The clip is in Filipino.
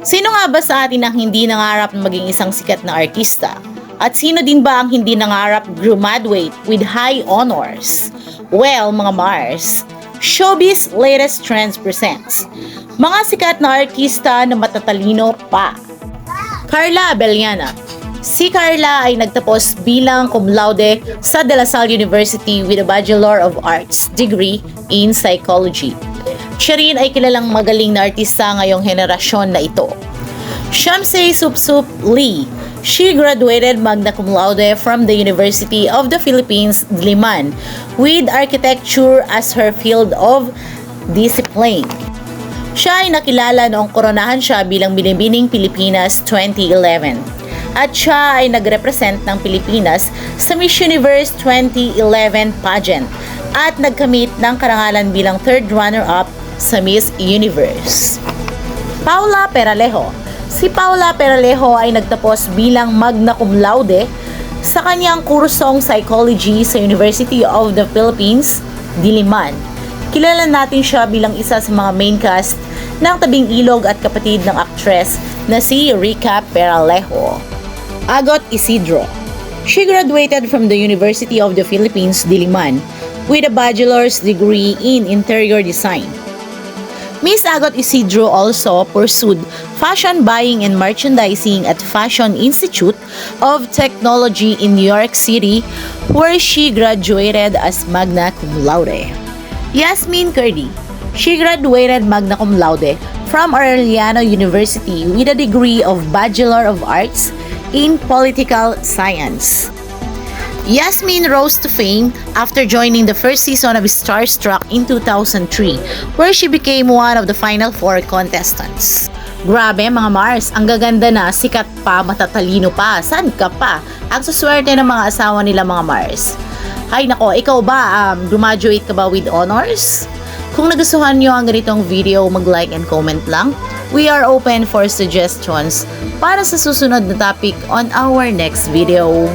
Sino nga ba sa atin ang hindi nangarap na maging isang sikat na artista? At sino din ba ang hindi nangarap graduate with high honors? Well, mga Mars, Showbiz Latest Trends presents mga sikat na artista na matatalino pa. Carla Abellana. Si Carla ay nagtapos bilang cum laude sa De La Salle University with a Bachelor of Arts degree in Psychology. Siya rin ay kilalang magaling na artista ngayong henerasyon na ito. Shamsay Supsup Lee. She graduated magna cum laude from the University of the Philippines, Diliman, with architecture as her field of discipline. Siya ay nakilala noong koronahan siya bilang Binibining Pilipinas 2011. At siya ay nagrepresent ng Pilipinas sa Miss Universe 2011 pageant at nagkamit ng karangalan bilang third runner-up sa Miss Universe. Paula Peralejo. Si Paula Peralejo ay nagtapos bilang magna cum laude sa kanyang kursong psychology sa University of the Philippines, Diliman. Kilala natin siya bilang isa sa mga main cast ng Tabing Ilog at kapatid ng aktres na si Rica Peralejo. Agot Isidro. She graduated from the University of the Philippines, Diliman, with a bachelor's degree in interior design. Miss Agot Isidro also pursued fashion buying and merchandising at Fashion Institute of Technology in New York City, where she graduated as magna cum laude. Yasmin Curdy. She graduated magna cum laude from Aureliano University with a degree of Bachelor of Arts in Political Science. Yasmin rose to fame after joining the first season of Starstruck in 2003, where she became one of the final 4 contestants. Grabe mga Mars, ang gaganda na, sikat pa, matatalino pa, saan ka pa? Ang suswerte ng mga asawa nila mga Mars. Hay nako, ikaw ba, graduate ka ba with honors? Kung nagustuhan nyo ang ganitong video, mag-like and comment lang. We are open for suggestions para sa susunod na topic on our next video.